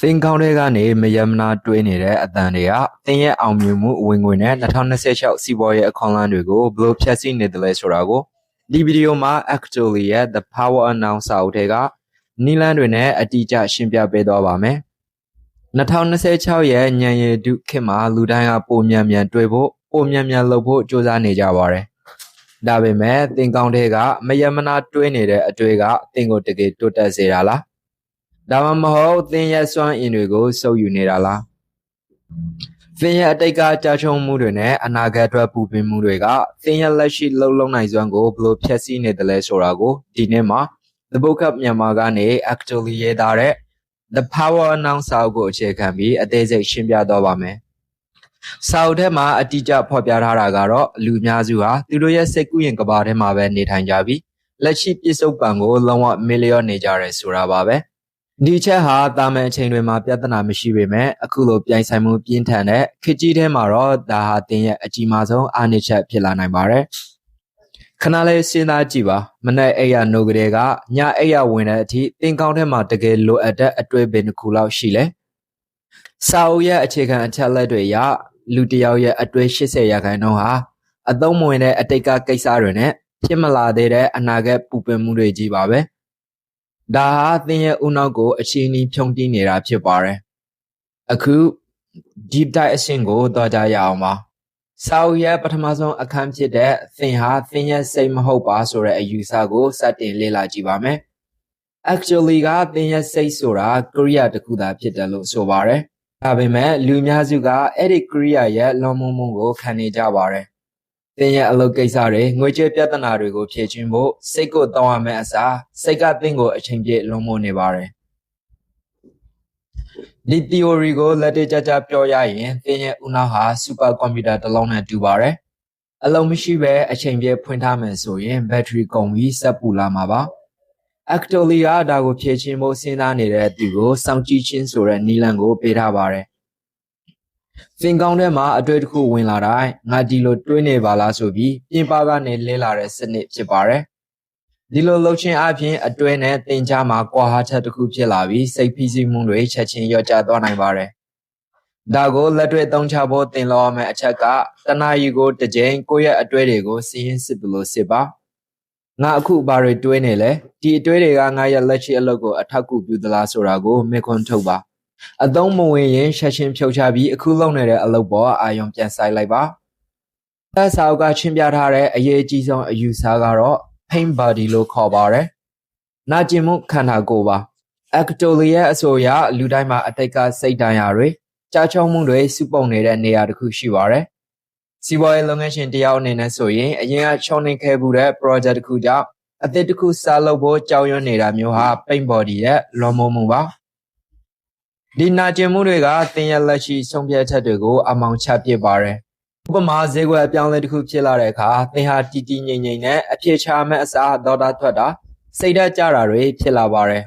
သင်ကောင်းတဲ့ကနေမယမနာတွေးနေတဲ့အတန်တွေကသင်ရဲ့အောင်မြင်မှုဝင်ငွေနဲ့2026စီးပွားရေးအခွန်လမ်းတွေကိုဘယ်လိုဖြတ်စည်းနေတယ်လဲဆိုတာကိုဒီဗီဒီယိုမှာ Actually ရဲ့ The Power Announce စာအုပ်ထဲကနီလန်းတွေနဲ့အတိအကျရှင်းပြပေးသွားပါမယ်2026ရဲ့ညံရည်ဒုခေတ်မှာလူတိုင်းကပုံမြန်မြန်တွေးဖို့ပုံမြန်မြန်လုပ်ဖို့ကြိုးစားနေကြပါတယ်ဒါပေမဲ့သင်ကောင်းတဲ့ကမယမနာတွေးနေတဲ့အတွေ့ကသင်ကိုတကယ်တိုးတက်စေတာလားဒါမှမဟုတ်သင်ရဲ့စွမ်းအင်တွေကိုစုပ်ယူနေတာလားသင်ရဲ့အတိတ်ကကြာချုံမှုတွေနဲ့အနာဂတ်အတွက်ပူပင်မှုတွေကသင်ရဲ့လက်ရှိလှုပ်လုံးနိုင်စွမ်းကိုဘယ်လိုဖျက်ဆီးနေတယ်လဲဆိုတာကိုဒီနေ့မှာ The Book of Myanmar ကနေ Actually ရေးသားတဲ့ The Power Announce စာအုပ်ကိုအခြေခံပြီးအသေးစိတ်ရှင်းပြသွားပါမယ်စာအုပ်ထဲမှာအတိအကျဖော်ပြထားတာကတော့လူအများစုဟာသူတို့ရဲ့စိတ်ကူးရင်ကဘာထဲမှာပဲနေထိုင်ကြပြီးလက်ရှိပြစ္ဆုတ်ပံကိုလုံးဝမေ့လျော့နေကြတယ်ဆိုတာပါပဲဒီချက်ဟာတာမန်အချိန်တွေမှာပြဿနာမရှိပေမဲ့အခုလိုပြိုင်ဆိုင်မှုပြင်းထန်တဲ့ခေတ်ကြီးထဲမှာတော့ဒါဟာတင်ရဲ့အကြီးမားဆုံးအားနည်းချက်ဖြစ်လာနိုင်ပါတယ်ခဏလေးစဉ်းစားကြည့်ပါမနေ့အိယာနိုကလေးကညအိယာဝင်တဲ့အထိတင်ကောင်းထဲမှာတကယ်လိုအပ်တဲ့အတွေ့အကြုံတစ်ခုလောက်ရှိလဲစာအုပ်ရဲ့အခြေခံအချက်လက်တွေအရလူတစ်ယောက်ရဲ့အတွေ့80%ဟာအသုံးမဝင်တဲ့အတိတ်ကကိစ္စတွေနဲ့ဖြစ်မလာသေးတဲ့အနာဂတ်ပူပင်မှုတွေကြီးပါပဲဒါဟာသင်ရဲ့ဦးနောက်ကိုအချင်းအနီးဖြုံးတီးနေတာဖြစ်ပါတယ်အခု deep dive အဆင့်ကိုသွားကြရအောင်ပါစာအုပ်ရဲ့ပထမဆုံးအခန်းဖြစ်တဲ့သင်ဟာသင်ရဲ့စိတ်မဟုတ်ပါဆိုတဲ့အယူဆကိုစတင်လေ့လာကြည့်ပါမယ် Actually ကသင်ရဲ့စိတ်ဆိုတာကရိယာတစ်ခုသာဖြစ်တယ်လို့ဆိုပါတယ်ဒါပေမဲ့လူများစုကအဲ့ဒီကရိယာရဲ့လွန်မှုမှုကိုခံနေကြပါတယ်သင်ရဲ့အလုပ်ကိစ္စတွေငွေကြေးပြဿနာတွေကိုဖြေရှင်းဖို့စိတ်ကိုတောင်းရမယ့်အစားစိတ်ကသင်ကိုအချိန်ပြည့်လွန်မိုးနေပါတယ်ဒီ theory ကိုလက်တွေ့ကျကျပြောရရင်သင်ရဲ့ဦးနှောက်ဟာ super computer တစ်လုံးနဲ့တူပါတယ်အလုံးမရှိပဲအချိန်ပြည့်ဖွင့်ထားမယ်ဆိုရင် battery ကုန်ပြီးစက်ပူလာမှာပါ Actually ကဒါကိုဖြေရှင်းဖို့စဉ်းစားနေတဲ့သူကိုစောင့်ကြည့်ခြင်းဆိုတဲ့နည်းလမ်းကိုပေးထားပါတယ်သင်ကောင်းထဲမှာအတွေ့တစ်ခုဝင်လာတိုင်းငါဒီလိုတွေးနေပါလားဆိုပြီးပြင်ပကနေလဲလာတဲ့စနစ်ဖြစ်ပါတယ်ဒီလိုလှုပ်ခြင်းအပြင်အတွဲနဲ့သင်ကြားမှာကွာဟချက်တစ်ခုဖြစ်လာပြီးစိတ်ဖိစီးမှုတွေချက်ချင်းလျော့ကျသွားနိုင်ပါတယ်ဒါကိုလက်တွေ့သုံးချဖို့သင်လို့ရမယ့်အချက်ကတဏှာရီကိုတစ်ကြိမ်ကိုယ့်ရဲ့အတွဲတွေကိုစီးရင်စစ်လို့စစ်ပါငါအခုဘာတွေတွေးနေလဲဒီအတွဲတွေကငါရဲ့လက်ရှိအလုပ်ကိုအထောက်အကူပြုသလားဆိုတာကိုမေးခွန်းထုတ်ပါအသုံးမဝင်ရင်ချက်ချင်းဖြုတ်ချပြီးအခုလုပ်နေတဲ့အလုပ်ပေါ်အာရုံပြန်ဆိုင်လိုက်ပါသက်စာအုပ်ကရှင်းပြထားတဲ့အရေးအကြီးဆုံးအယူဆကတော့ pain body လို့ခေါ်ပါတယ်နာကျင်မှုခန္ဓာကိုယ်ပါ Actually ရဲ့အဆိုအရလူတိုင်းမှာအတိတ်ကစိတ်ဒဏ်ရာတွေကြာချုံမှုတွေစုပုံနေတဲ့နေရာတစ်ခုရှိပါတယ်စီးပွားရေးလုပ်ငန်းရှင်တယောက်အနေနဲ့ဆိုရင်အရင်ကချုံနေခဲ့မှုတဲ့ project တစ်ခုကြောင့်အသစ်တစ်ခုစလုပ်ဖို့ကြောက်ရွံ့နေတာမျိုးဟာ pain body ရဲ့လွန်မိုးမှုပါဒီနာကျင်မှုတွေကသင်ရဲ့လက်ရှိဆုံးဖြတ်ချက်တွေကိုအမောင်ချပစ်ပါတယ်ဥပမာဈေးကွက်အပြောင်းလဲတစ်ခုဖြစ်လာတဲ့အခါသင်ဟာတည်တည်ငြိမ်ငြိမ်နဲ့အပြေချမဲ့အစားဒေါတာထွက်တာစိတ်ဓာတ်ကြတာတွေဖြစ်လာပါတယ်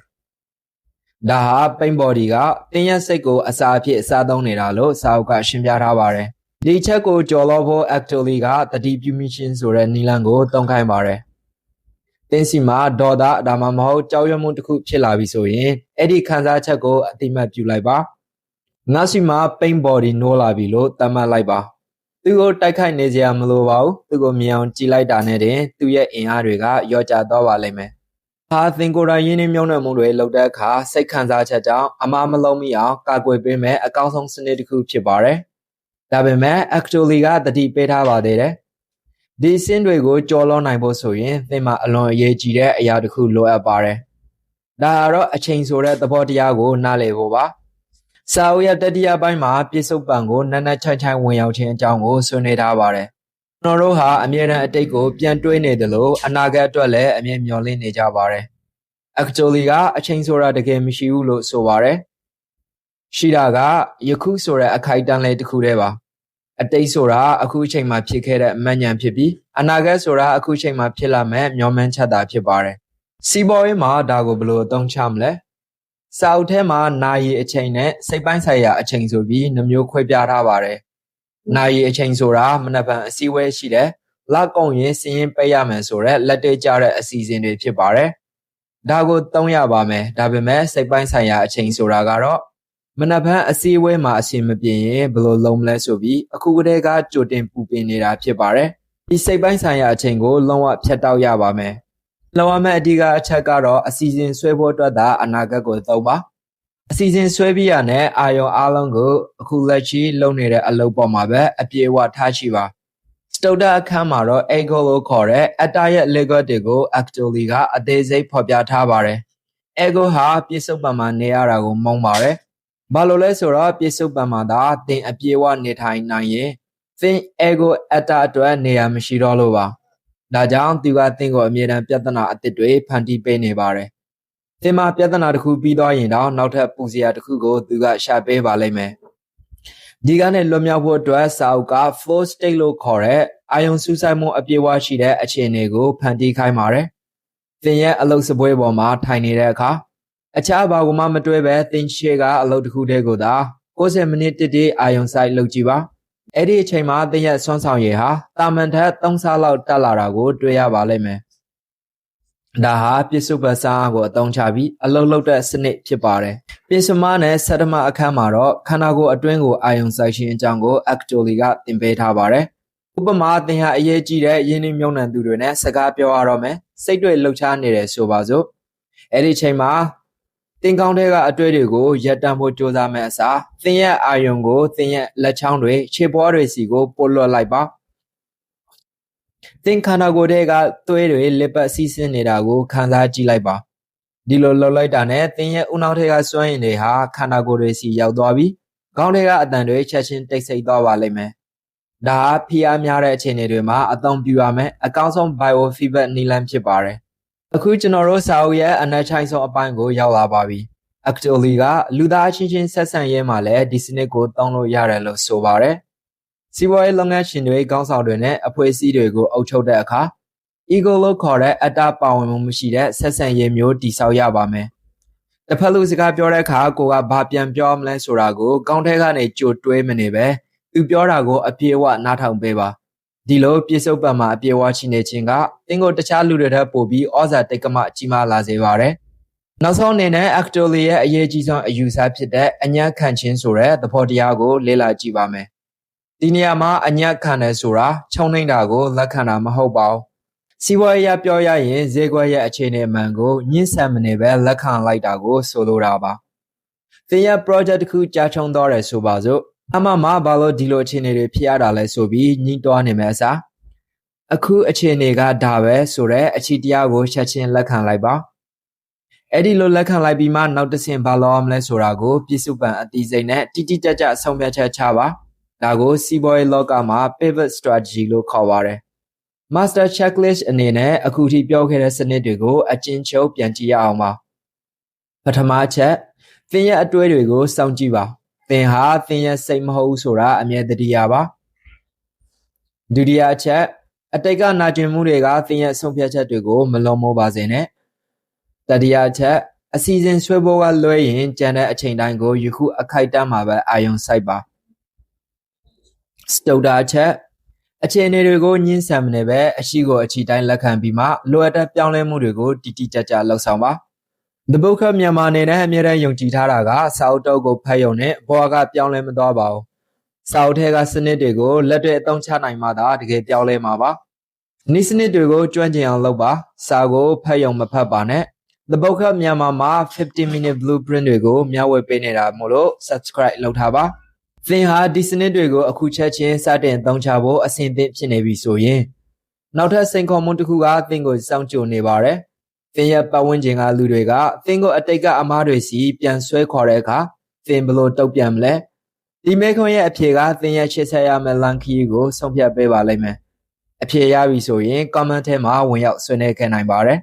ဒါဟာ pain body ကသင်ရဲ့စိတ်ကိုအစာအဖြစ်အစားသုံးနေတာလို့စာအုပ်ကရှင်းပြထားပါတယ်ဒီချက်ကိုကြော်လို့ဖို့ Actually ကတတိပြုမိရှင်ဆိုတဲ့နည်းလမ်းကိုသုံးခိုင်းပါတယ်သင်စီမှာဒေါသဒါမှမဟုတ်ကြောက်ရွံ့မှုတစ်ခုဖြစ်လာပြီဆိုရင်အဲ့ဒီခံစားချက်ကိုအတိမတ်ပြုလိုက်ပါငါစီမှာ pain body နိုးလာပြီလို့သတ်မှတ်လိုက်ပါသူ့ကိုတိုက်ခိုက်နေစရာမလိုပါဘူးသူ့ကိုမြင်အောင်ကြည့်လိုက်တာနဲ့တင်သူ့ရဲ့အင်အားတွေကရော့ကျသွားပါလိမ့်မယ်ဟာသင်ကိုယ်တိုင်ရင်းနှီးမြှုပ်နှံမှုတွေလုပ်တဲ့အခါစိတ်ခံစားချက်ကြောင့်အမှားမလုံးမိအောင်ကာကွယ်ပေးမယ်အကောင်းဆုံးစနစ်တစ်ခုဖြစ်ပါတယ်ဒါပေမဲ့ Actually ကတတိပေးထားပါသေးတယ်ဒီစင်းတွေကိုကြော်လွှမ်းနိုင်ဖို့ဆိုရင်သင်မှာအလွန်အရေးကြီးတဲ့အရာတစ်ခုလိုအပ်ပါတယ်ဒါကတော့အချိန်ဆိုတဲ့သဘောတရားကိုနားလည်ဖို့ပါစာအုပ်ရဲ့တတိယပိုင်းမှာပြစ္ဆုတ်ပံကိုနက်နက်ချိုင်ချိုင်ဝင်ရောက်ခြင်းအကြောင်းကိုဆွေးနွေးထားပါတယ်ကျွန်တော်တို့ဟာအမြဲတမ်းအတိတ်ကိုပြန်တွေးနေတယ်လို့အနာဂတ်အတွက်လည်းအမြဲမျှော်လင့်နေကြပါတယ် Actually ကအချိန်ဆိုတာတကယ်မရှိဘူးလို့ဆိုပါတယ်ရှိတာကယခုဆိုတဲ့အခိုက်အတန့်လေးတစ်ခုတည်းပါအတိတ်ဆိုတာအခုအချိန်မှာဖြစ်ခဲ့တဲ့အမှန်ဉာဏ်ဖြစ်ပြီးအနာဂတ်ဆိုတာအခုအချိန်မှာဖြစ်လာမဲ့မျှော်မှန်းချက်သာဖြစ်ပါတယ်စီးပွားရေးမှာဒါကိုဘယ်လိုအသုံးချမလဲစာအုပ်ထဲမှာနာရီအချိန်နဲ့စိတ်ပိုင်းဆိုင်ရာအချိန်ဆိုပြီးနှမျိုးခွဲပြထားပါတယ်နာရီအချိန်ဆိုတာမနက်ဖြန်အစည်းအဝေးရှိတယ်လောက်ကုန်ရင်စီးရင်ပေးရမယ်ဆိုတော့လက်တွေ့ကျတဲ့အစီအစဉ်တွေဖြစ်ပါတယ်ဒါကိုသုံးရပါမယ်ဒါပေမဲ့စိတ်ပိုင်းဆိုင်ရာအချိန်ဆိုတာကတော့ မနက်ဖြန်အစည်းအဝေးမှာအဆင်မပြေရင်ဘယ်လိုလုပ်မလဲဆိုပြီးအခုကတည်းကကြိုတင်ပူပင်နေတာဖြစ်ပါတယ်ဒီစိတ်ပိုင်းဆိုင်ရာအချိန်ကိုလုံးဝဖြတ်တောက်ရပါမယ်လောရမယ့်အဓိကအချက်ကတော့အစီအစဉ်ဆွဲဖို့အတွက်သာအနာဂတ်ကိုသုံးပါအစီအစဉ်ဆွဲပြီးရတဲ့အာယုံအားလုံးကိုအခုလက်ရှိလုပ်နေတဲ့အလုပ်ပေါ်မှာပဲအပြေအဝထားရှိပါစတုဒ္ဒအခန်းမှာတော့ ego လို့ခေါ်တဲ့အတ္တရဲ့ legal တွေကို actually ကအသေးစိတ်ဖော်ပြထားပါတယ် ego ဟာပြစ္ဆုတ်ပံမှာနေရတာကိုမုန်းပါတယ်ဘာလို့လဲဆိုတော့ပြစ္ဆုတ်ပံမှာသာသင်အပြေအဝနေထိုင်နိုင်ရင်သင် ego အတ္တအတွက်နေရာမရှိတော့လို့ပါဒါကြောင့်သူကသင်ကိုအမြဲတမ်းပြဿနာအသစ်တွေဖန်တီးပေးနေပါတယ်သင်မှာပြဿနာတစ်ခုပြီးသွားရင်တော့နောက်ထပ်ပူစရာတစ်ခုကိုသူကရှာပေးပါလိမ့်မယ်ဒီကနေ့လွတ်မြောက်ဖို့အတွက်စာအုပ်က flow state လို့ခေါ်တဲ့အာယုံစူးစိုက်မှုအပြည့်အဝရှိတဲ့အခြေအနေကိုဖန်တီးခိုင်းပါတယ်သင်ရဲ့အလုပ်စပွဲပေါ်မှာထိုင်နေတဲ့အခါအခြားဘာမှမတွေးပဲသင်ရှေ့ကအလုပ်တစ်ခုတည်းကိုသာ60မိနစ်တိအာယုံဆိုင်လုပ်ကြည့်ပါအဲ့ဒီအချိန်မှာသင်ရဲ့ဆွမ်းဆောင်ရည်ဟာတာမန်ထက်3ဆလောက်တက်လာတာကိုတွေ့ရပါလိမ့်မယ်ဒါဟာပြစ္ဆုတ်ပစာကိုအသုံးချပြီးအလုံးလုံးတဲ့စနစ်ဖြစ်ပါတယ်ပြစ္ဆုမနဲ့ဆတ္တမအခန်းမှာတော့ခန္ဓာကိုယ်အတွင်းကိုအာယုံဆိုင်ခြင်းအကြောင်းကို actually ကသင်ပေးထားပါတယ်ဥပမာသင်ဟာအရေးကြီးတဲ့ယင်းနှမြုံနှံသူတွေနဲ့စကားပြောရတော့မယ်စိတ်တွေလှုပ်ရှားနေတယ်ဆိုပါစို့အဲ့ဒီချိန်မှာသင်ကောင်းတဲ့ကအတွေ့တွေကိုရပ်တန့်ဖို့ကြိုးစားမယ်အစားသင်ရဲ့အာယုံကိုသင်ရဲ့လက်ချောင်းတွေခြေပွားတွေစီကိုပို့လွှတ်လိုက်ပါသင်ခန္ဓာကိုယ်တွေကသွေးတွေလက်ပတ်စီးဆင်းနေတာကိုခံစားကြည့်လိုက်ပါဒီလိုလှုပ်လိုက်တာနဲ့သင်ရဲ့ဦးနှောက်တွေကစွမ်းရည်တွေဟာခန္ဓာကိုယ်တွေစီရောက်သွားပြီးခေါင်းတွေကအတန်တွေချက်ချင်းတိတ်ဆိတ်သွားပါလိမ့်မယ်ဒါဟာဖိအားများတဲ့အခြေအနေတွေမှာအသုံးပြုရမယ်အကောင်းဆုံး biofeedback နည်းလမ်းဖြစ်ပါတယ်အခုကျွန်တော်တို့စာအုပ်ရဲ့အနက်ချိုင်းဆုံးအပိုင်းကိုရောက်လာပါပြီ actually ကလူသားချင်းချင်းဆက်ဆံရေးမှာလည်းဒီစနစ်ကိုသုံးလို့ရတယ်လို့ဆိုပါတယ်စီးပွားရေးလုပ်ငန်းရှင်တွေခေါင်းဆောင်တွေနဲ့အဖွဲ့အစည်းတွေကိုအုပ်ချုပ်တဲ့အခါ ego လို့ခေါ်တဲ့အတ္တပါဝင်မှုမရှိတဲ့ဆက်ဆံရေးမျိုးတည်ဆောက်ရပါမယ်တစ်ဖက်လူစကားပြောတဲ့အခါကိုကဘာပြန်ပြောမလဲဆိုတာကိုကောင်းထဲကနေကြိုတွေးမနေပဲသူပြောတာကိုအပြေအဝနားထောင်ပေးပါဒီလိုပြစ္ဆုတ်ပံမှာအပြေအဝရှိနေခြင်းကသင်ကိုတခြားလူတွေထက်ပိုပြီးဩဇာတိတ်ကမကြီးမားလာစေပါတယ်နောက်ဆုံးအနေနဲ့ actually ရဲ့အရေးကြီးဆုံးအယူဆဖြစ်တဲ့အညံ့ခံခြင်းဆိုတဲ့သဘောတရားကိုလေ့လာကြည့်ပါမယ်ဒီနေရာမှာအညံ့ခံတယ်ဆိုတာခြုံနှိမ့်တာကိုလက်ခံတာမဟုတ်ပါဘူးစီးပွားရေးပြောရရင်ဈေးကွက်ရဲ့အခြေအနေမှန်ကိုညှင်းဆန်မနေပဲလက်ခံလိုက်တာကိုဆိုလိုတာပါသင်ရဲ့ project တစ်ခုကြာချုံသွားတယ်ဆိုပါစို့အမမဘာလို့ဒီလိုအခြေအနေတွေဖြစ်ရတာလဲဆိုပြီးညှိတွားနေမယ်အစားအခုအခြေအနေကဒါပဲဆိုတော့အချီတရားကိုချက်ချင်းလက်ခံလိုက်ပါအဲ့ဒီလိုလက်ခံလိုက်ပြီးမှနောက်တစ်ဆင့်ဘာလုပ်ရမလဲဆိုတာကိုပြစ္ဆုတ်ပံအတိစိတ်နဲ့တိတိကျကျဆုံးဖြတ်ချက်ချပါဒါကိုစီးပွားရေးလောကမှာ pivot strategy လို့ခေါ်ပါတယ် master checklist အနေနဲ့အခုထိပြောခဲ့တဲ့စနစ်တွေကိုအကျဉ်းချုပ်ပြန်ကြည့်ရအောင်ပါပထမချက်သင်ရဲ့အတွေ့တွေကိုစောင့်ကြည့်ပါသင်ဟာသင်ရဲ့စိတ်မဟုတ်ဘူးဆိုတာအမြဲတတိယပါဒုတိယချက်အတိတ်ကနာကျင်မှုတွေကသင်ရဲ့ဆုံးဖြတ်ချက်တွေကိုမလွန်မိုးပါစေနဲ့တတိယချက်အစီအစဉ်ဆွဲဖို့ကလွဲရင်ကြံတဲ့အချိန်တိုင်းကိုယခုအခိုက်အတန့်မှာပဲအာရုံစိုက်ပါစတုဒ္ဒချက်အခြေအနေတွေကိုညှင်းဆန်မနေပဲအရှိကိုအချီတိုင်းလက်ခံပြီးမှလိုအပ်တဲ့ပြောင်းလဲမှုတွေကိုတိတိကျကျလှုပ်ဆောင်ပါThe Book of Myanmar အနေနဲ့အမြဲတမ်းယုံကြည်ထားတာကစာအုပ်တုပ်ကိုဖတ်ရုံနဲ့ဘဝကပြောင်းလဲမသွားပါဘူးစာအုပ်ထဲကစနစ်တွေကိုလက်တွေ့အသုံးချနိုင်မှသာတကယ်ပြောင်းလဲမှာပါဤစနစ်တွေကိုကျွမ်းကျင်အောင်လုပ်ပါစာကိုဖတ်ရုံမဖတ်ပါနဲ့The Book of Myanmar မှာ50-minute blueprint တွေကိုမျှဝေပေးနေတာမို့လို့ subscribe လုပ်ထားပါသင်ဟာဒီစနစ်တွေကိုအခုချက်ချင်းစတင်သုံးချဖို့အဆင်သင့်ဖြစ်နေပြီဆိုရင်နောက်ထပ်စိန်ခေါ်မှုတစ်ခုကသင်ကိုစောင့်ကြိုနေပါတယ်သင်ရဲ့ပတ်ဝန်းကျင်ကလူတွေကသင်ကိုအတိတ်ကအမားတွေစီပြန်ဆွဲခေါ်တဲ့အခါသင်ဘယ်လိုတုံ့ပြန်မလဲဒီမေခွန်းရဲ့အဖြေကသင်ရဲ့ချစ်ဆက်ရမယ့်လမ်းခရီးကိုဆုံးဖြတ်ပေးပါလိမ့်မယ်အဖြေရပြီဆိုရင် comment ထဲမှာဝင်ရောက်ဆွေးနွေးခဲ့နိုင်ပါတယ်